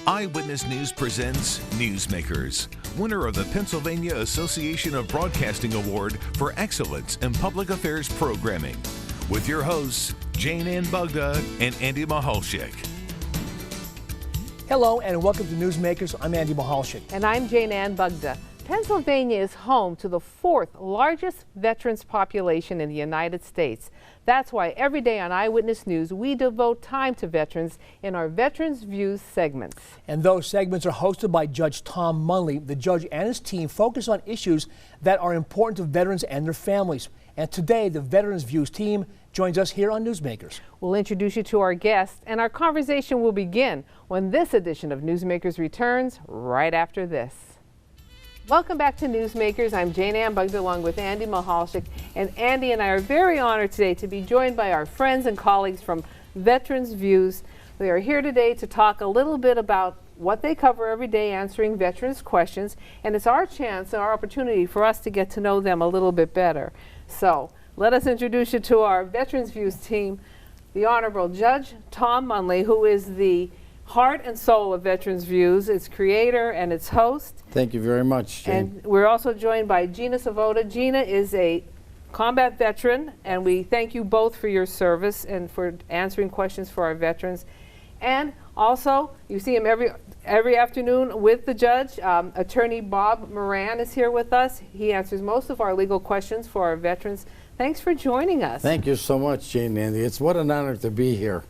Eyewitness News presents Newsmakers, winner of the Pennsylvania Association of Broadcasting Award for Excellence in Public Affairs Programming, with your hosts, Jayne and Bugda and Andy Mehalshick. Hello and welcome to Newsmakers. I'm Andy Mehalshick. And I'm Jayne and Bugda. Pennsylvania is home to the fourth largest veterans population in the United States. That's why every day on Eyewitness News, we devote time to veterans in our Veterans Views segments. And those segments are hosted by Judge Tom Munley. The judge and his team focus on issues that are important to veterans and their families. And today, the Veterans Views team joins us here on Newsmakers. We'll introduce you to our guests, and our conversation will begin when this edition of Newsmakers returns right after this. Welcome back to Newsmakers. I'm Jayne Ann Bugda along with Andy Mehalshick. And Andy and I are very honored today to be joined by our friends and colleagues from Veterans Views. They are here today to talk a little bit about what they cover every day, answering veterans' questions. And it's our chance and our opportunity for us to get to know them a little bit better. So let us introduce you to our Veterans Views team, the Honorable Judge Tom Munley, who is the heart and soul of Veterans Views, its creator and its host. Thank you very much, Jayne. And we're also joined by Gina Svoboda. Gina is a combat veteran, and we thank you both for your service and for answering questions for our veterans. And also, you see him every afternoon with the judge. Attorney Bob Moran is here with us. He answers most of our legal questions for our veterans. Thanks for joining us. Thank you so much, Jayne and Andy. It's what an honor to be here.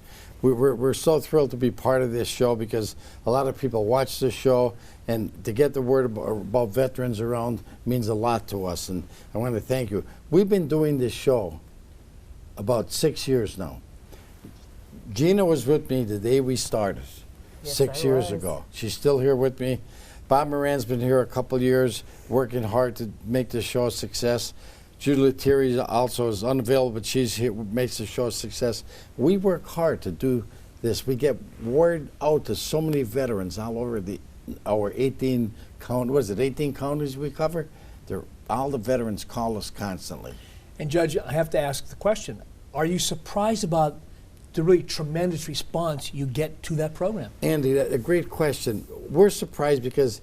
We're so thrilled to be part of this show because a lot of people watch this show, and to get the word about veterans around means a lot to us, and I want to thank you. We've been doing this show about 6 years now. Gina was with me the day we started, Yes, 6 years was. ago. She's still here with me. Bob Moran's been here a couple years, working hard to make this show a success. Julie Terry also is unavailable, but she's here, makes the show a success. We work hard to do this. We get word out to so many veterans all over our 18 counties we cover. All the veterans call us constantly. And Judge, I have to ask the question, are you surprised about the really tremendous response you get to that program? Andy, a great question. We're surprised because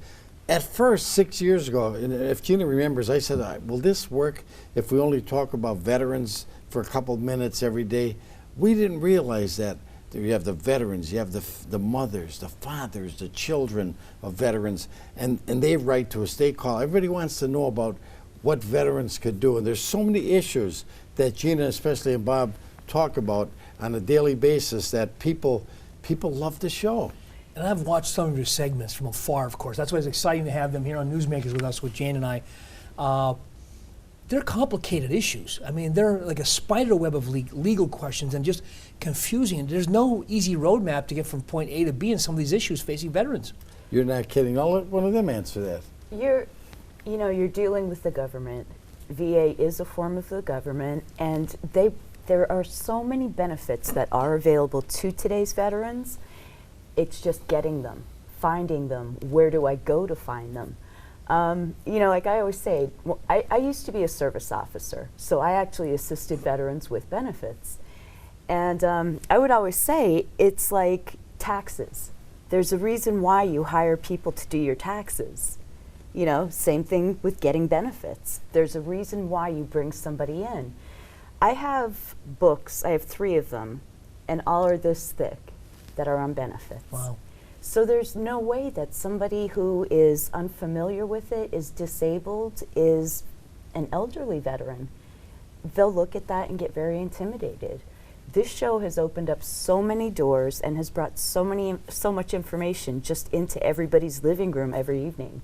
at first, 6 years ago, and if Gina remembers, I said, will this work if we only talk about veterans for a couple of minutes every day? We didn't realize that you have the veterans, you have the mothers, the fathers, the children of veterans, and they write to us, they call. Everybody wants to know about what veterans could do, and there's so many issues that Gina, especially, and Bob talk about on a daily basis that people love the show. And I've watched some of your segments from afar, of course. That's why it's exciting to have them here on Newsmakers with us, with Jayne and I. They're complicated issues. I mean, they're like a spider web of legal questions and just confusing. And there's no easy roadmap to get from point A to B in some of these issues facing veterans. You're not kidding. I'll let one of them answer that. You're dealing with the government. VA is a form of the government, and there are so many benefits that are available to today's veterans. It's just getting them, finding them. Where do I go to find them? Like I always say, I used to be a service officer, so I actually assisted veterans with benefits. And I would always say, it's like taxes. There's a reason why you hire people to do your taxes. Same thing with getting benefits. There's a reason why you bring somebody in. I have books, I have 3 of them, and all are this thick, that are on benefits. Wow. So there's no way that somebody who is unfamiliar with it, is disabled, is an elderly veteran, they'll look at that and get very intimidated. This show has opened up so many doors and has brought so much information just into everybody's living room every evening.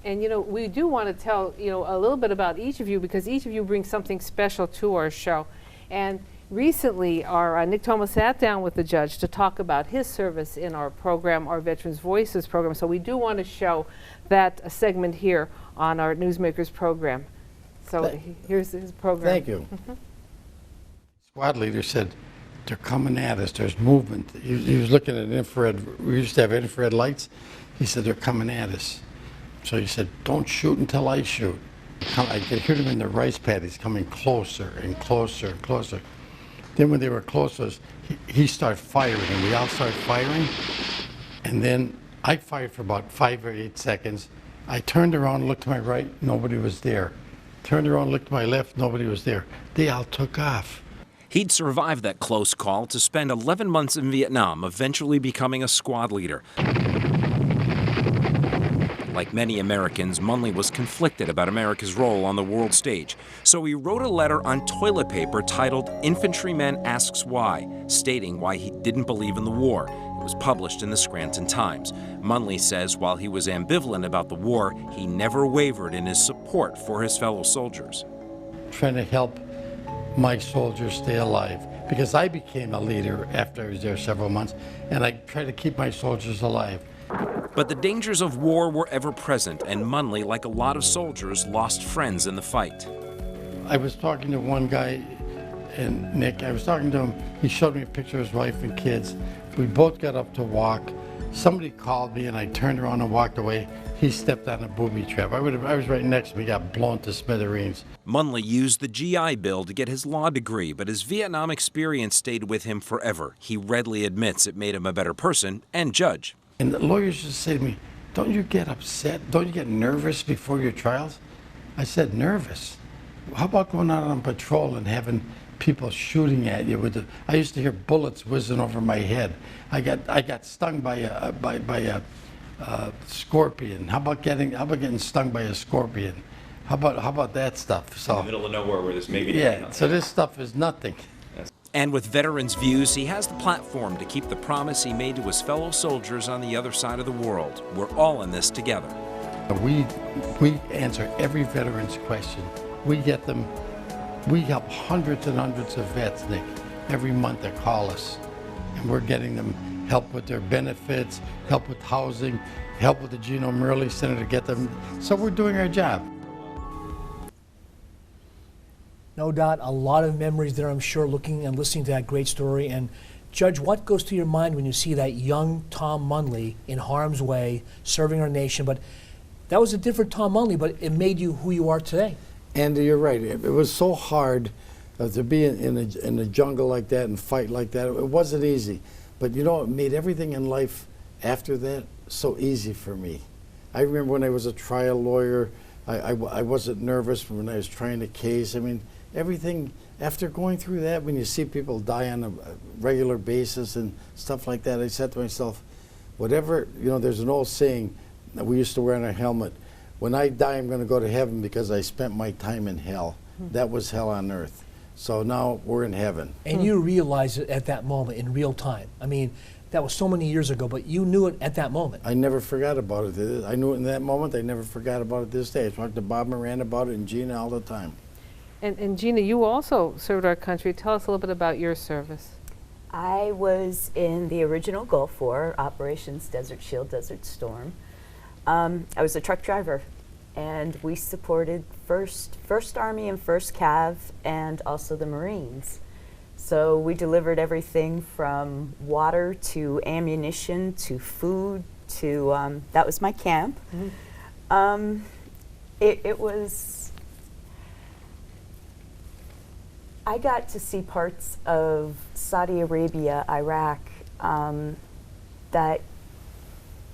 And we do want to tell a little bit about each of you, because each of you brings something special to our show. And recently, our Nick Thomas sat down with the judge to talk about his service in our program, our Veterans Voices program. So we do want to show that segment here on our Newsmakers program. So here's his program. Thank you. Squad leader said, they're coming at us, there's movement. He was looking at infrared, we used to have infrared lights. He said, they're coming at us. So he said, don't shoot until I shoot. I could hear them in the rice paddies coming closer and closer and closer. Then when they were close to us, he started firing, and we all started firing. And And then I fired for about 5 or 8 seconds. I turned around, looked to my right, nobody was there. Turned around, looked to my left, nobody was there. They all took off. He'd survived that close call to spend 11 months in Vietnam, eventually becoming a squad leader. Like many Americans, Munley was conflicted about America's role on the world stage. So he wrote a letter on toilet paper titled "Infantryman Asks Why," stating why he didn't believe in the war. It was published in the Scranton Times. Munley says while he was ambivalent about the war, he never wavered in his support for his fellow soldiers. Trying to help my soldiers stay alive, because I became a leader after I was there several months, and I tried to keep my soldiers alive. But the dangers of war were ever present, and Munley, like a lot of soldiers, lost friends in the fight. I was talking to one guy, and Nick, I was talking to him, he showed me a picture of his wife and kids. We both got up to walk. Somebody called me and I turned around and walked away. He stepped on a booby trap. I was right next to him, he got blown to smithereens. Munley used the GI Bill to get his law degree, but his Vietnam experience stayed with him forever. He readily admits it made him a better person and judge. And the lawyers just say to me, don't you get upset? Don't you get nervous before your trials? I said, nervous? How about going out on patrol and having people shooting at you with I used to hear bullets whizzing over my head. I got stung by a scorpion. How about getting stung by a scorpion? How about that stuff? So in the middle of nowhere where there's maybe yeah. So this stuff is nothing. And with veterans' views, he has the platform to keep the promise he made to his fellow soldiers on the other side of the world. We're all in this together. We answer every veteran's question. We get them. We help hundreds and hundreds of vets, Nick, every month that call us. And we're getting them help with their benefits, help with housing, help with the Gina Munley Center to get them. So we're doing our job. No doubt, a lot of memories there, I'm sure, looking and listening to that great story. And Judge, what goes through your mind when you see that young Tom Munley in harm's way, serving our nation? But that was a different Tom Munley, but it made you who you are today. Andy, you're right. It was so hard to be in a jungle like that and fight like that. It wasn't easy. But you know, it made everything in life after that so easy for me. I remember when I was a trial lawyer, I wasn't nervous when I was trying a case. I mean, everything, after going through that, when you see people die on a regular basis and stuff like that, I said to myself, whatever, you know, there's an old saying that we used to wear on our helmet, when I die, I'm going to go to heaven because I spent my time in hell. That was hell on earth. So now we're in heaven. And you realized it at that moment in real time. I mean, that was so many years ago, but you knew it at that moment. I never forgot about it. I knew it in that moment. I never forgot about it this day. I talked to Bob Moran about it and Gina all the time. And Gina, you also served our country. Tell us a little bit about your service. I was in the original Gulf War, Operations Desert Shield, Desert Storm. I was a truck driver, and we supported First Army and 1st Cav, and also the Marines. So we delivered everything from water to ammunition to food to, that was my camp. It was, I got to see parts of Saudi Arabia, Iraq, that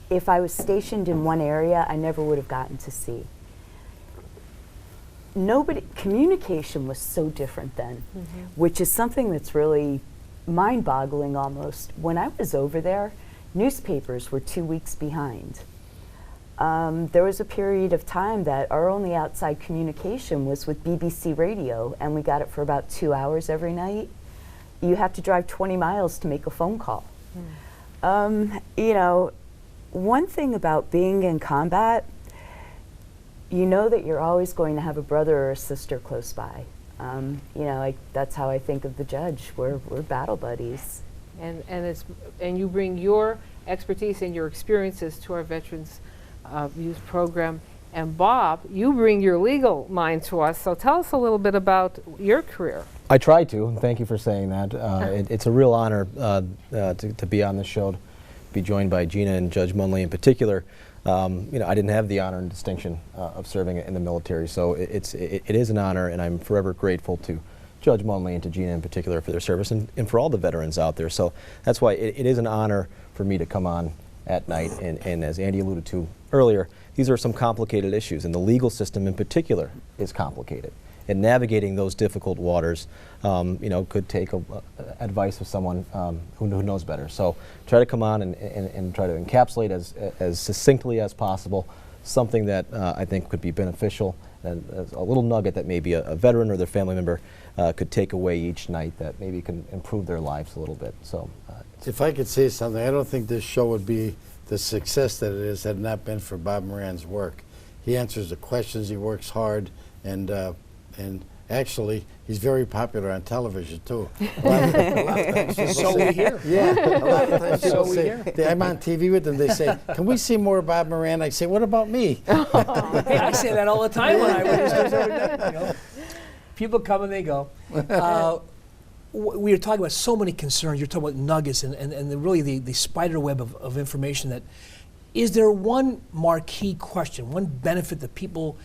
if I was stationed in one area, I never would have gotten to see. Communication was so different then, which is something that's really mind-boggling almost. When I was over there, newspapers were 2 weeks behind. There was a period of time that our only outside communication was with BBC Radio, and we got it for about 2 hours every night. You have to drive 20 miles to make a phone call. You know, one thing about being in combat, you know that you're always going to have a brother or a sister close by. You know, that's how I think of the judge. We're battle buddies. And you bring your expertise and your experiences to our Veterans Youth Program. And Bob, you bring your legal mind to us. So tell us a little bit about your career. I try to, and thank you for saying that. It's a real honor to be on this show, to be joined by Gina and Judge Munley in particular. You know, I didn't have the honor and distinction of serving in the military, so it is an honor, and I'm forever grateful to Judge Munley and to Gina in particular for their service, and for all the veterans out there. So that's why it is an honor for me to come on at night. And as Andy alluded to earlier, these are some complicated issues, and the legal system in particular is complicated. And navigating those difficult waters, could take advice of someone who knows better. So try to come on and try to encapsulate as succinctly as possible something that I think could be beneficial, and a little nugget that maybe a veteran or their family member could take away each night that maybe can improve their lives a little bit. So, if I could say something, I don't think this show would be the success that it is had it not been for Bob Moran's work. He answers the questions, he works hard, and actually, he's very popular on television, too. A lot of times So we hear. Yeah, a lot of times people So we say, hear. I'm on TV with them, they say, can we see more of Bob Moran? I say, what about me? Hey, I say that all the time when I was People come and they go. We were talking about so many concerns. You're talking about nuggets and really the spider web of information. That is there one marquee question, one benefit that people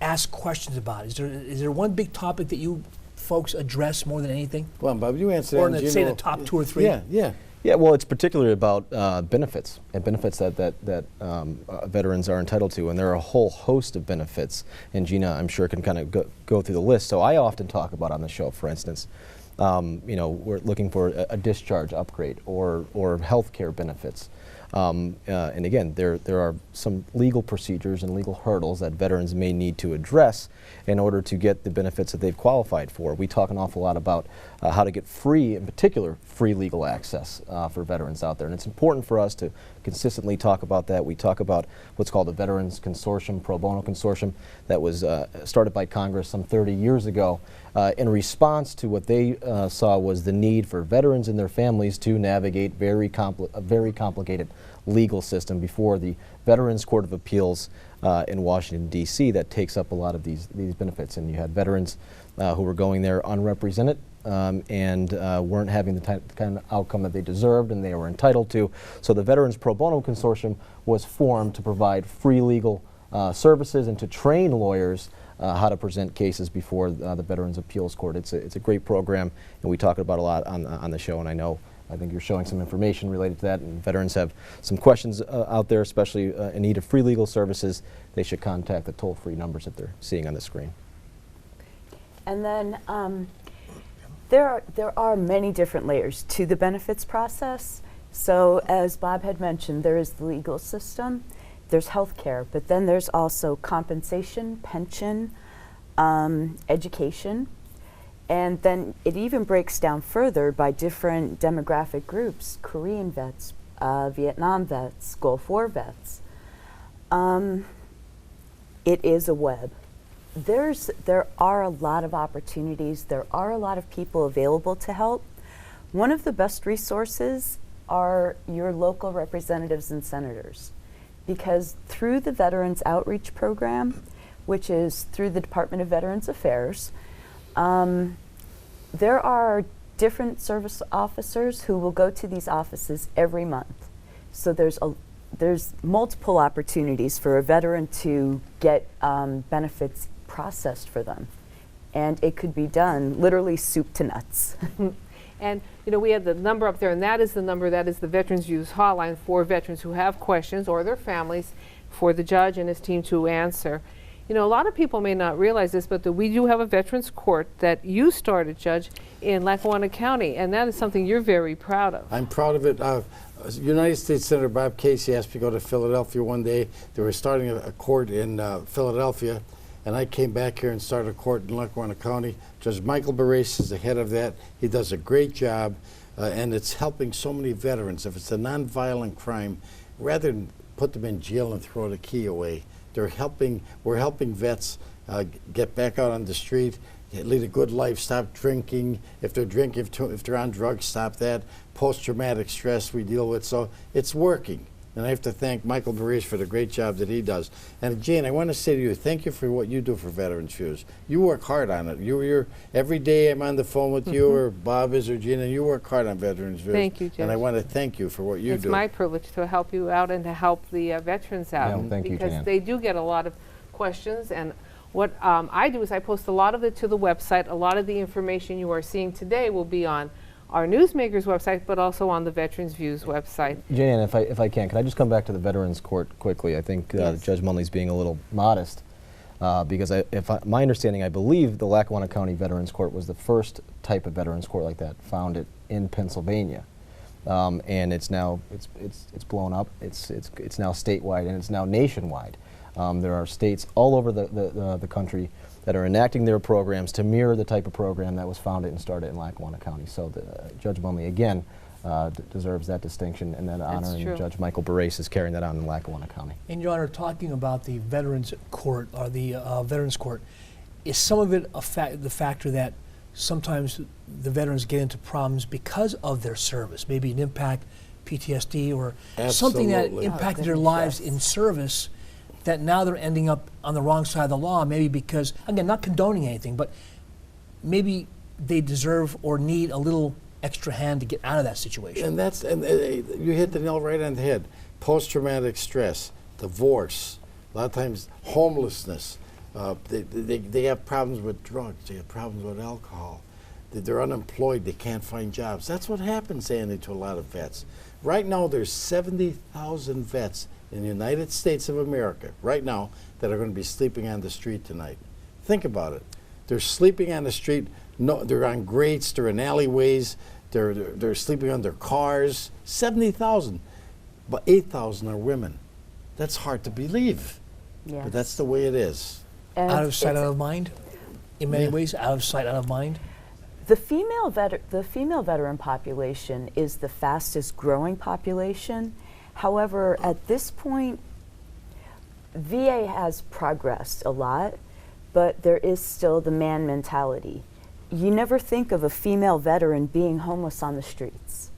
ask questions about? Is there one big topic that you folks address more than anything? Come on, Bob, you answer Or that. say the top 2 or 3? Yeah. yeah, well, it's particularly about benefits and benefits that veterans are entitled to, and there are a whole host of benefits. And Gina, I'm sure, can kind of go through the list. So I often talk about on the show, for instance, we're looking for a discharge upgrade or health care benefits. And again, there are some legal procedures and legal hurdles that veterans may need to address in order to get the benefits that they've qualified for. We talk an awful lot about how to get in particular, free legal access for veterans out there. And it's important for us to consistently talk about that. We talk about what's called the Veterans Consortium, Pro Bono Consortium, that was started by Congress some 30 years ago in response to what they saw was the need for veterans and their families to navigate a very complicated legal system before the Veterans Court of Appeals in Washington, D.C. that takes up a lot of these benefits. And you had veterans who were going there unrepresented and weren't having the kind of outcome that they deserved and they were entitled to. So the Veterans Pro Bono Consortium was formed to provide free legal services and to train lawyers how to present cases before the Veterans Appeals Court. It's a great program, and we talk about a lot on the show, and I think you're showing some information related to that, and veterans have some questions out there, especially in need of free legal services. They should contact the toll-free numbers that they're seeing on the screen. And then there are many different layers to the benefits process. So as Bob had mentioned, there is the legal system, there's health care, but then there's also compensation, pension, education, and then it even breaks down further by different demographic groups: Korean vets, Vietnam vets, Gulf War vets. It is a web. There are a lot of opportunities. There are a lot of people available to help. One of the best resources are your local representatives and senators, because through the Veterans Outreach Program, which is through the Department of Veterans Affairs, there are different service officers who will go to these offices every month. So there's multiple opportunities for a veteran to get benefits processed for them. And it could be done literally soup to nuts. And we had the number up there, and that is the number, that is the Veterans Use Hotline for veterans who have questions or their families for the judge and his team to answer. A lot of people may not realize this, but we do have a Veterans Court that you started, Judge, in Lackawanna County, and that is something you're very proud of. I'm proud of it. United States Senator Bob Casey asked me to go to Philadelphia one day. They were starting a court in Philadelphia, and I came back here and started a court in Lackawanna County. Judge Michael Barres is the head of that. He does a great job, and it's helping so many veterans. If it's a nonviolent crime, rather than put them in jail and throw the key away, we're helping vets get back out on the street, lead a good life, stop drinking. If they're drinking, if they're on drugs, stop that. Post-traumatic stress we deal with. So it's working. And I have to thank Michael Barres for the great job that he does. And Jayne, I want to say to you, thank you for what you do for Veterans Views. You work hard on it. You're every day I'm on the phone with you, or Bob is, or Gina. You work hard on Veterans Views. Thank you, Judge. And I want to thank you for what you do. It's my privilege to help you out and to help the veterans out. Yeah, thank you, because Jayne. they do get a lot of questions, and what I do is I post a lot of it to the website. A lot of the information you are seeing today will be on our Newsmakers website, but also on the Veterans Views website. Jayne, if I can I just come back to the Veterans Court quickly? I think Yes. Judge Munley's being a little modest because my understanding, I believe the Lackawanna County Veterans Court was the first type of Veterans Court like that founded in Pennsylvania, and it's now it's blown up. It's now statewide and it's now nationwide. There are states all over the country that are enacting their programs to mirror the type of program that was founded and started in Lackawanna County. So Judge Munley, again, deserves that distinction and that honor, true. and Judge Michael Barrace is carrying that on in Lackawanna County. And Your Honor, talking about the Veterans Court, or the Veterans Court, is some of it the factor that sometimes the veterans get into problems because of their service, maybe an impact, PTSD, or something that Absolutely. impacted their goodness, lives yes. in service, that now they're ending up on the wrong side of the law, maybe because, again, not condoning anything, but maybe they deserve or need a little extra hand to get out of that situation. And you hit the nail right on the head. Post-traumatic stress, divorce, a lot of times homelessness. They have problems with drugs. They have problems with alcohol. They're unemployed. They can't find jobs. That's what happens, Andy, to a lot of vets. Right now, there's 70,000 vets in the United States of America right now that are going to be sleeping on the street tonight. Think about it. They're sleeping on the street. No, they're on grates. They're in alleyways. They're sleeping on their cars. 70,000, but 8,000 are women. That's hard to believe, Yes. but that's the way it is. And Out of sight, it's- out of mind, in many ways, out of sight, out of mind. The female veteran population is the fastest growing population. However, at this point, VA has progressed a lot, but there is still the man mentality. You never think of a female veteran being homeless on the streets.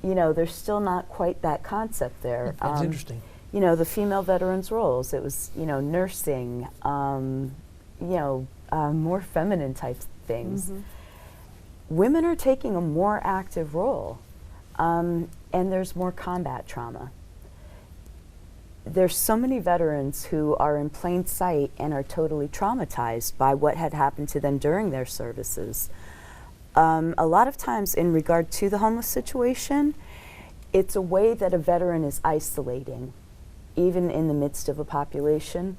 You know, there's still not quite that concept there. That's interesting. You know, the female veterans' roles, it was, you know, nursing, more feminine type things. Women are taking a more active role, and there's more combat trauma. There's so many veterans who are in plain sight and are totally traumatized by what had happened to them during their services. A lot of times in regard to the homeless situation, it's a way that a veteran is isolating, even in the midst of a population,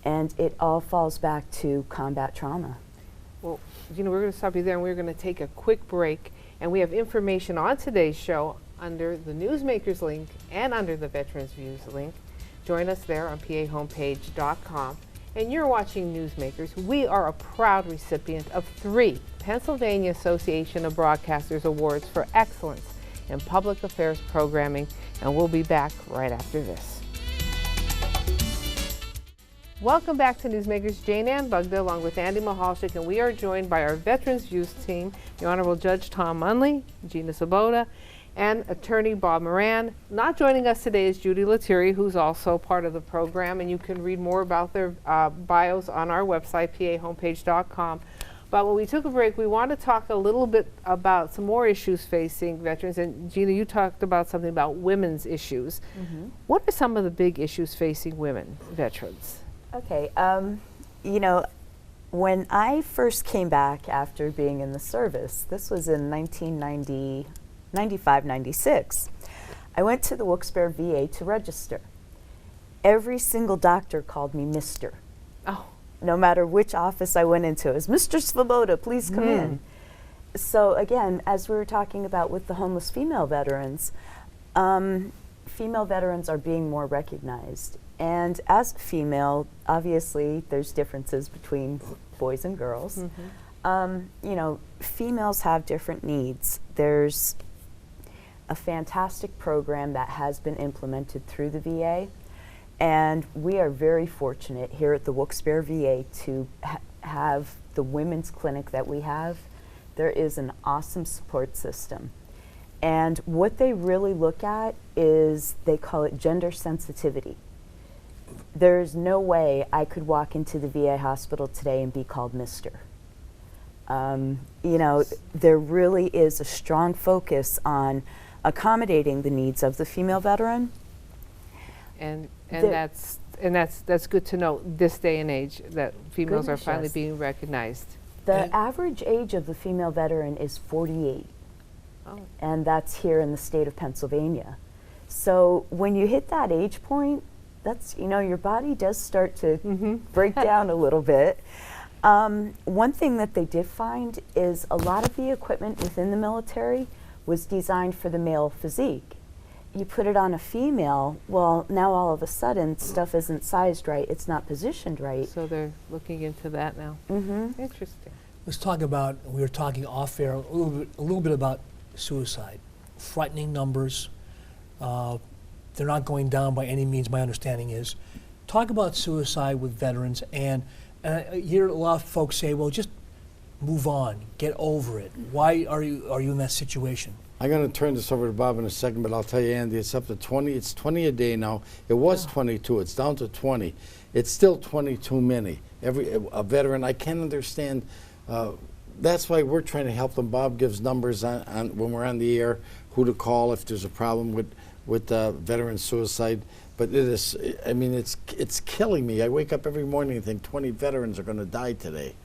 and it all falls back to combat trauma. Well, Gina, we're going to stop you there, and we're going to take a quick break. And we have information on today's show under the Newsmakers link and under the Veterans Views link. Join us there on pahomepage.com. And you're watching Newsmakers. We are a proud recipient of 3 Pennsylvania Association of Broadcasters Awards for excellence in public affairs programming. And we'll be back right after this. Welcome back to Newsmakers. Jayne and Bugda along with Andy Mehalshick, and we are joined by our Veterans Views team, the Honorable Judge Tom Munley, Gina Svoboda, and Attorney Bob Moran. Not joining us today is Judy Lettieri, who's also part of the program, and you can read more about their bios on our website, pahomepage.com. But when we took a break, we want to talk a little bit about some more issues facing veterans. And Gina, you talked about something about women's issues. What are some of the big issues facing women veterans? Okay, you know, when I first came back after being in the service, this was in 1995, 96, I went to the Wilkes-Barre VA to register. Every single doctor called me Mr. Oh. No matter which office I went into, it was Mr. Svoboda, please come in. So again, as we were talking about with the homeless female veterans are being more recognized. And as a female, obviously there's differences between boys and girls. You know, females have different needs. There's a fantastic program that has been implemented through the VA, and we are very fortunate here at the Wilkes-Barre VA to have the women's clinic that we have. There is an awesome support system. And what they really look at is, they call it gender sensitivity. There's no way I could walk into the VA hospital today and be called Mr. You know, there really is a strong focus on accommodating the needs of the female veteran. And that's good to know this day and age that females are Goodness, finally yes. being recognized. The average age of the female veteran is 48. Oh. And that's here in the state of Pennsylvania. So when you hit that age point, that's, your body does start to break down a little bit. One thing that they did find is a lot of the equipment within the military was designed for the male physique. You put it on a female, well, now all of a sudden stuff isn't sized right, it's not positioned right. So they're looking into that now. Interesting. Let's talk about, we were talking off air a little bit about suicide. Frightening numbers. They're not going down by any means, my understanding is. Talk about suicide with veterans, and I hear a lot of folks say, well, just move on, get over it. Why are you in that situation? I'm going to turn this over to Bob in a second, but I'll tell you, Andy, it's up to 20. It's 20 a day now. It was 22. It's down to 20. It's still 20 too many. A veteran, I can't understand. That's why we're trying to help them. Bob gives numbers on when we're on the air, who to call if there's a problem with veteran suicide. But it is, I mean, it's killing me. I wake up every morning and think 20 veterans are going to die today.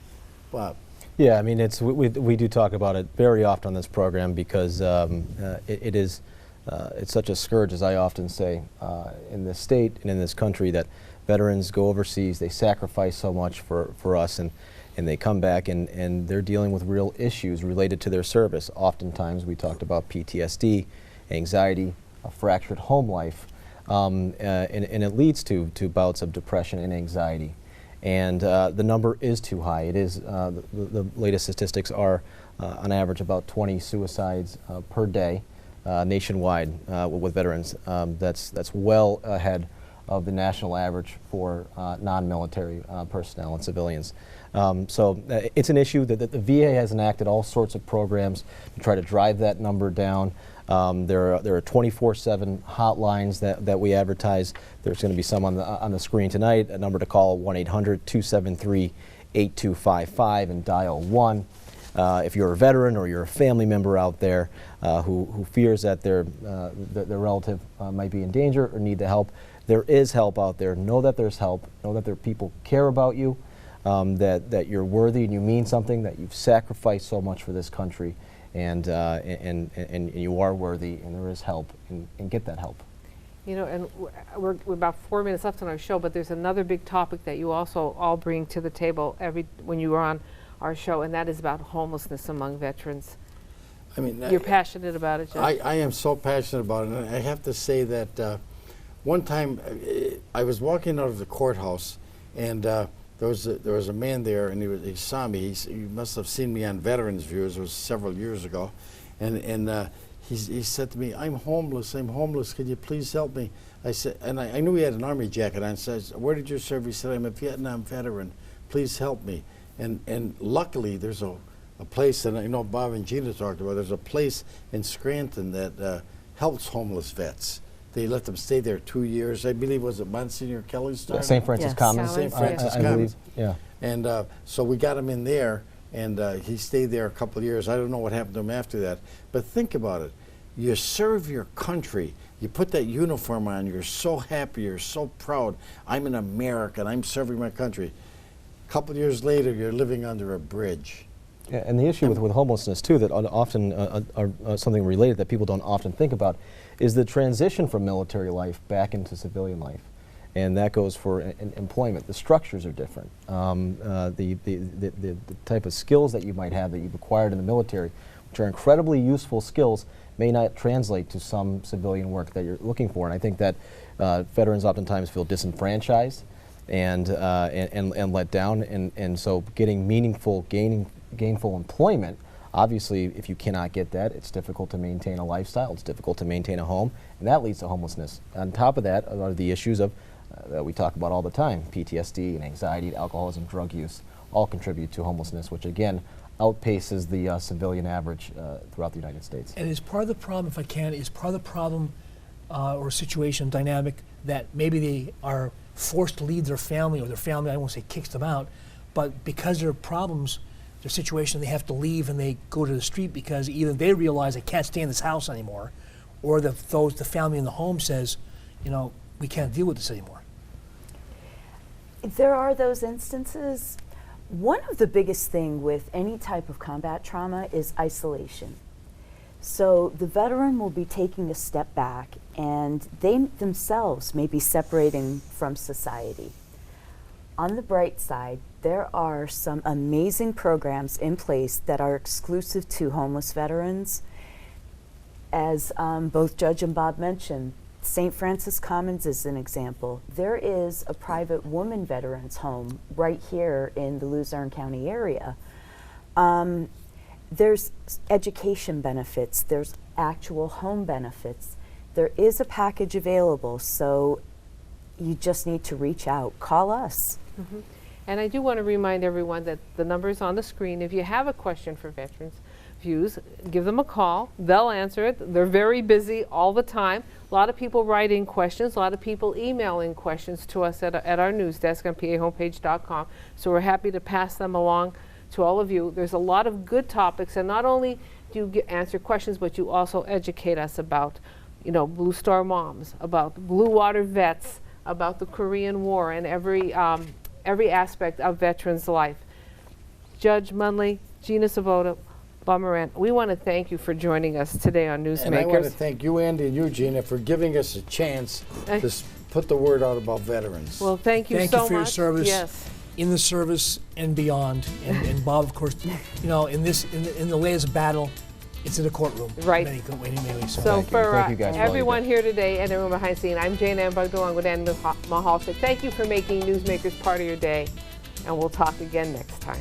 Bob. Yeah, I mean, we do talk about it very often on this program because it's such a scourge, as I often say, in this state and in this country, that veterans go overseas, they sacrifice so much for us, and they come back and they're dealing with real issues related to their service. Oftentimes we talked about PTSD, anxiety, a fractured home life, and it leads to bouts of depression and anxiety. And the number is too high. It is, the latest statistics are on average about 20 suicides per day nationwide with veterans. That's well ahead of the national average for non-military personnel and civilians. So it's an issue that the VA has enacted all sorts of programs to try to drive that number down. There are 24/7 hotlines that we advertise. There's going to be some on the screen tonight. A number to call: 1-800-273-8255 and dial 1. If you're a veteran or you're a family member out there who fears that their relative might be in danger or need the help, there is help out there. Know that there's help. Know that there are people who care about you. That you're worthy and you mean something. That you've sacrificed so much for this country. And you are worthy, and there is help, and get that help. And we're about 4 minutes left on our show, but there's another big topic that you also all bring to the table when you are on our show, and that is about homelessness among veterans. I mean, you're passionate about it, Judge. I am so passionate about it, and I have to say that one time I was walking out of the courthouse, and there was a man there, and he saw me. He must have seen me on Veterans Views. It was several years ago, and he said to me, "I'm homeless. Could you please help me?" I said, and I knew he had an Army jacket on. So I said, "Where did you serve?" He said, "I'm a Vietnam veteran. Please help me." And luckily, there's a place, and I know Bob and Gina talked about. There's a place in Scranton that helps homeless vets. They let them stay there 2 years. I believe, was it Monsignor Kelly's time? St. Francis Commons. St. Francis I Commons. believe, yeah. And so we got him in there, and he stayed there a couple of years. I don't know what happened to him after that. But think about it. You serve your country. You put that uniform on. You're so happy. You're so proud. I'm an American. I'm serving my country. A couple of years later, you're living under a bridge. Yeah, and the issue with homelessness, too, that often are something related that people don't often think about, is the transition from military life back into civilian life. And that goes for employment. The structures are different. The type of skills that you might have that you've acquired in the military, which are incredibly useful skills, may not translate to some civilian work that you're looking for. And I think that veterans oftentimes feel disenfranchised and let down. And so getting meaningful, gainful employment, obviously, if you cannot get that, it's difficult to maintain a lifestyle, it's difficult to maintain a home, and that leads to homelessness. On top of that are the issues of that we talk about all the time: PTSD and anxiety, alcoholism, drug use, all contribute to homelessness, which again outpaces the civilian average throughout the United States. And is part of the problem, if I can, is part of the problem or situation dynamic that maybe they are forced to leave their family, or their family, I won't say kicks them out, but because there are problems, their situation, they have to leave and they go to the street because either they realize they can't stay in this house anymore, or the family in the home says, we can't deal with this anymore. There are those instances. One of the biggest thing with any type of combat trauma is isolation. So the veteran will be taking a step back, and they themselves may be separating from society. On the bright side, there are some amazing programs in place that are exclusive to homeless veterans. As both Judge and Bob mentioned, St. Francis Commons is an example. There is a private woman veterans home right here in the Luzerne County area. There's education benefits, there's actual home benefits. There is a package available, so you just need to reach out. Call us. Mm-hmm. And I do want to remind everyone that the number is on the screen. If you have a question for Veterans Views, give them a call. They'll answer it. They're very busy all the time. A lot of people write in questions, a lot of people email in questions to us at our news desk on pahomepage.com. So we're happy to pass them along to all of you. There's a lot of good topics, and not only do you answer questions, but you also educate us about, Blue Star Moms, about Blue Water Vets, about the Korean War, and every aspect of veterans' life. Judge Munley, Gina Svoboda, Bob Moran, we want to thank you for joining us today on Newsmakers. And I want to thank you, Andy, and you, Gina, for giving us a chance to put the word out about veterans. Well, thank you so much. Thank you for your service. Yes. In the service and beyond. And Bob, of course, in the latest battle, it's in the courtroom. Right. In many ways. So for Thank you guys everyone here today and everyone behind the scene, I'm Jayne Bugda along with Andy Mehalshick. Thank you for making Newsmakers part of your day, and we'll talk again next time.